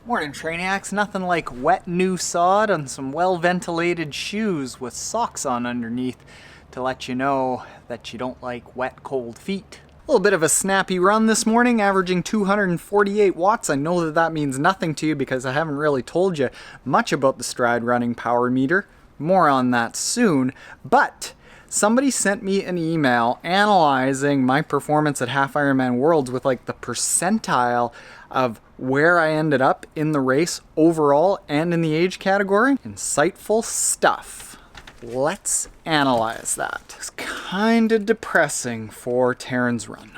Morning, Trainiacs. Nothing like wet new sod on some well-ventilated shoes with socks on underneath to let you know that you don't like wet, cold feet. A little bit of a snappy run this morning, averaging 248 watts. I know that means nothing to you because I haven't really told you much about the Stride running power meter. More on that soon, but somebody sent me an email analyzing my performance at Half-Ironman Worlds with like the percentile of where I ended up in the race overall and in the age category. Insightful stuff. Let's analyze that. It's kind of depressing for Taren's run.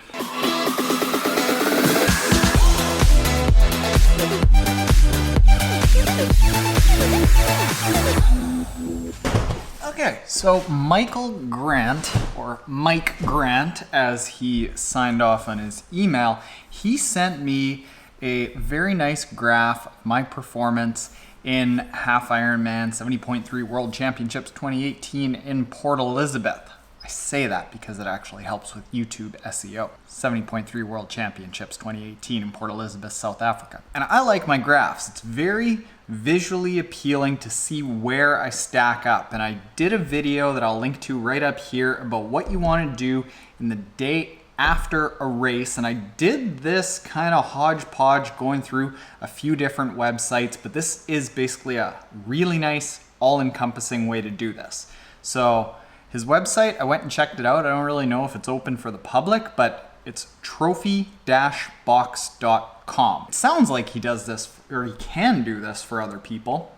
Okay, so Michael Grant, or Mike Grant as he signed off on his email, he sent me a very nice graph of my performance in Half-Ironman 70.3 World Championships 2018 in Port Elizabeth. I say that because it actually helps with YouTube SEO. 70.3 World Championships 2018 in Port Elizabeth, South Africa. And I like my graphs. It's very visually appealing to see where I stack up. And I did a video that I'll link to right up here about what you want to do in the day after a race. And I did this kind of hodgepodge going through a few different websites, but this is basically a really nice all-encompassing way to do this. So his website, I went and checked it out. I don't really know if it's open for the public, but it's trophy-box.com. It sounds like he does this, or he can do this for other people.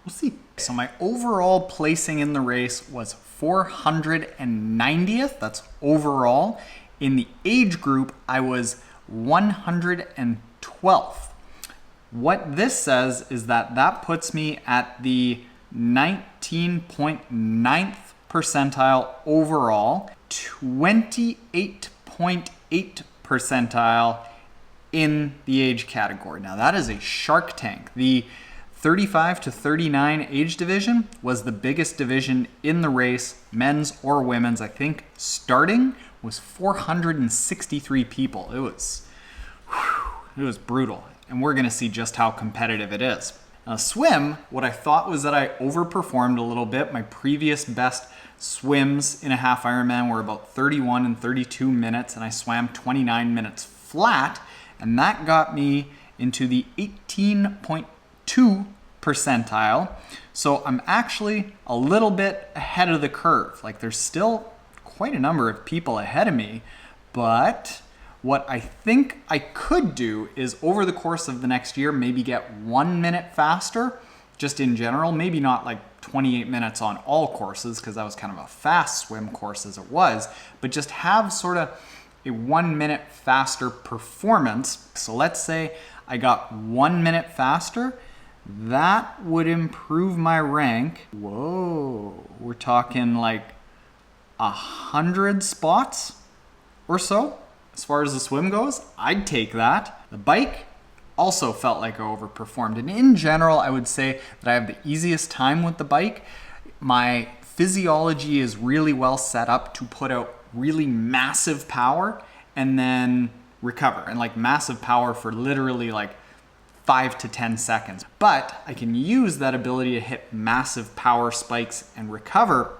We'll see. So my overall placing in the race was 490th. That's overall. In the age group, I was 112th. What this says is that puts me at the 19.9th percentile overall, 28.8 percentile in the age category. Now that is a Shark Tank. The 35 to 39 age division was the biggest division in the race, men's or women's. I think starting was 463 people. It was brutal. And we're gonna see just how competitive it is. Now swim, what I thought was that I overperformed a little bit. My previous best swims in a half Ironman were about 31 and 32 minutes, and I swam 29 minutes flat, and that got me into the 18.2 percentile. So I'm actually a little bit ahead of the curve. Like there's still quite a number of people ahead of me, but what I think I could do is over the course of the next year, maybe get 1 minute faster, just in general, maybe not like 28 minutes on all courses, because that was kind of a fast swim course as it was, but just have sort of a 1 minute faster performance. So let's say I got 1 minute faster, that would improve my rank. Whoa, we're talking like 100 spots or so. As far as the swim goes, I'd take that. The bike also felt like I overperformed. And in general, I would say that I have the easiest time with the bike. My physiology is really well set up to put out really massive power and then recover. And like massive power for literally like 5 to 10 seconds. But I can use that ability to hit massive power spikes and recover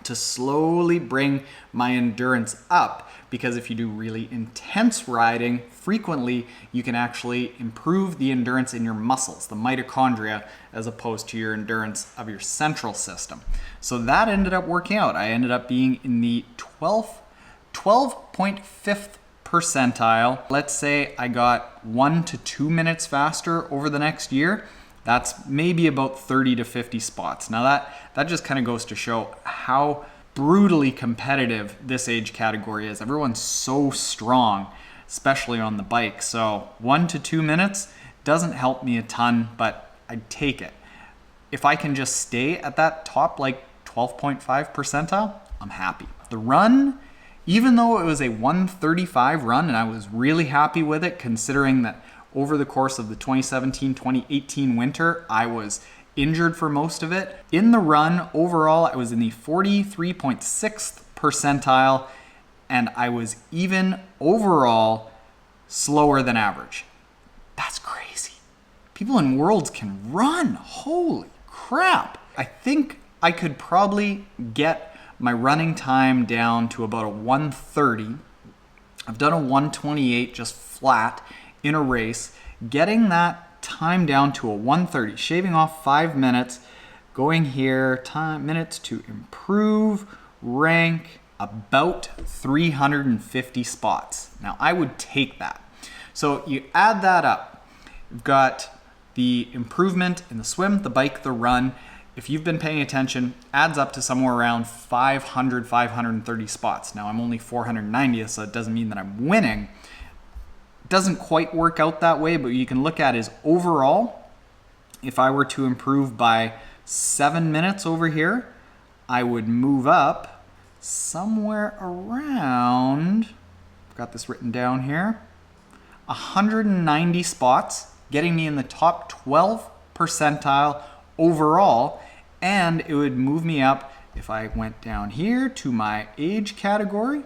to slowly bring my endurance up, because if you do really intense riding frequently, you can actually improve the endurance in your muscles, the mitochondria, as opposed to your endurance of your central system. So that ended up working out. I ended up being in the 12.5th percentile. Let's say I got 1 to 2 minutes faster over the next year. That's maybe about 30 to 50 spots. Now that just kind of goes to show how brutally competitive this age category is. Everyone's so strong, especially on the bike. So 1 to 2 minutes doesn't help me a ton, but I'd take it. If I can just stay at that top like 12.5 percentile, I'm happy. The run, even though it was a 1:35 run and I was really happy with it, considering that over the course of the 2017-2018 winter, I was injured for most of it. In the run, overall, I was in the 43.6th percentile, and I was even overall slower than average. That's crazy. crazy. People in Worlds can run. Holy crap. I think I could probably get my running time down to about a 1:30. I've done a 1:28 just flat in a race. Getting that time down to a 1:30, shaving off 5 minutes, going here, minutes to improve, rank, about 350 spots. Now I would take that. So you add that up. You've got the improvement in the swim, the bike, the run. If you've been paying attention, adds up to somewhere around 500, 530 spots. Now I'm only 490th, so it doesn't mean that I'm winning. It doesn't quite work out that way, but you can look at is overall, if I were to improve by 7 minutes over here, I would move up somewhere around, I've got this written down here, 190 spots, getting me in the top 12 percentile overall, and it would move me up if I went down here to my age category.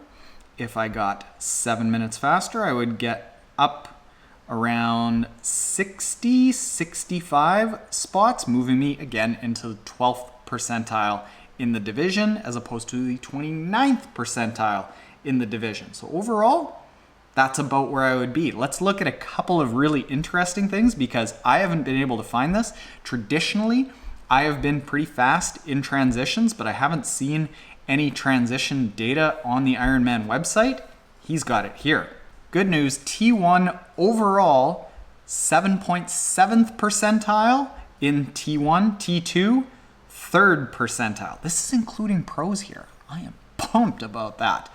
If I got 7 minutes faster, I would get up around 60, 65 spots, moving me again into the 12th percentile in the division as opposed to the 29th percentile in the division. So overall, that's about where I would be. Let's look at a couple of really interesting things because I haven't been able to find this. Traditionally, I have been pretty fast in transitions, but I haven't seen any transition data on the Ironman website. He's got it here. Good news, T1 overall, 7.7th percentile in T1, T2, 3rd percentile. This is including pros here. I am pumped about that.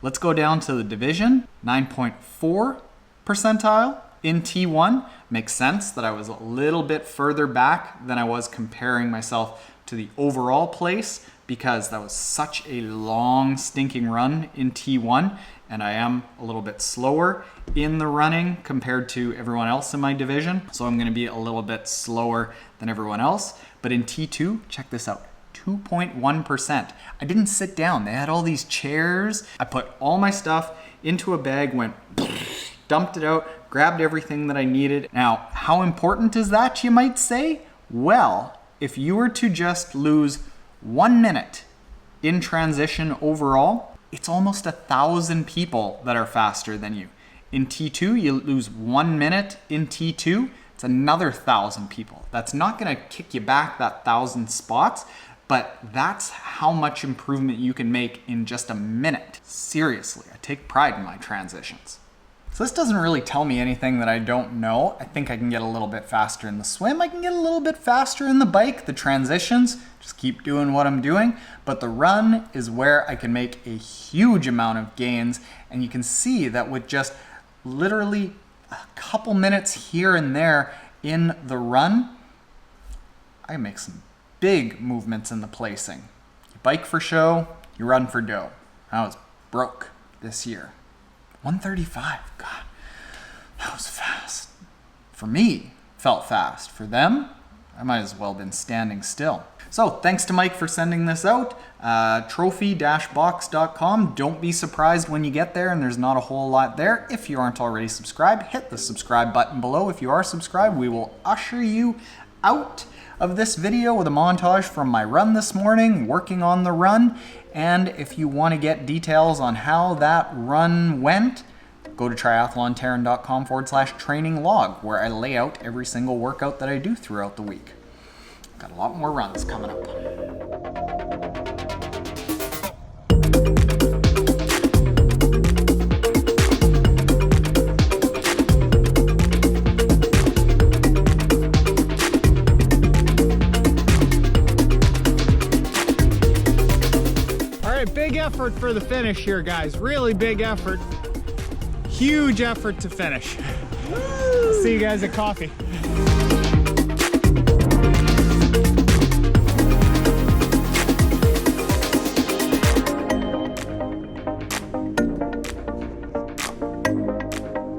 Let's go down to the division, 9.4 percentile in T1. Makes sense that I was a little bit further back than I was comparing myself to the overall place because that was such a long stinking run in T1 and I am a little bit slower in the running compared to everyone else in my division. So I'm gonna be a little bit slower than everyone else. But in T2, check this out. 2.1%. I didn't sit down. They had all these chairs. I put all my stuff into a bag, went, dumped it out, grabbed everything that I needed. Now, how important is that, you might say? Well, if you were to just lose 1 minute in transition overall, it's almost 1,000 people that are faster than you. In T2, you lose 1 minute in T2, it's another 1,000 people. That's not gonna kick you back that 1,000 spots, but that's how much improvement you can make in just a minute. Seriously, I take pride in my transitions. So this doesn't really tell me anything that I don't know. I think I can get a little bit faster in the swim. I can get a little bit faster in the bike, the transitions, just keep doing what I'm doing. But the run is where I can make a huge amount of gains. And you can see that with just literally a couple minutes here and there in the run, I can make some big movements in the placing. You bike for show, you run for dough. I was broke this year. 135, God, that was fast. For me, felt fast. For them, I might as well have been standing still. So thanks to Mike for sending this out. Trophy-box.com. Don't be surprised when you get there and there's not a whole lot there. If you aren't already subscribed, hit the subscribe button below. If you are subscribed, we will usher you out of this video with a montage from my run this morning, working on the run. And if you want to get details on how that run went, go to triathlontaren.com/training log, where I lay out every single workout that I do throughout the week. Got a lot more runs coming up. Big effort for the finish here, guys. Really big effort. Huge effort to finish. Woo! See you guys at coffee.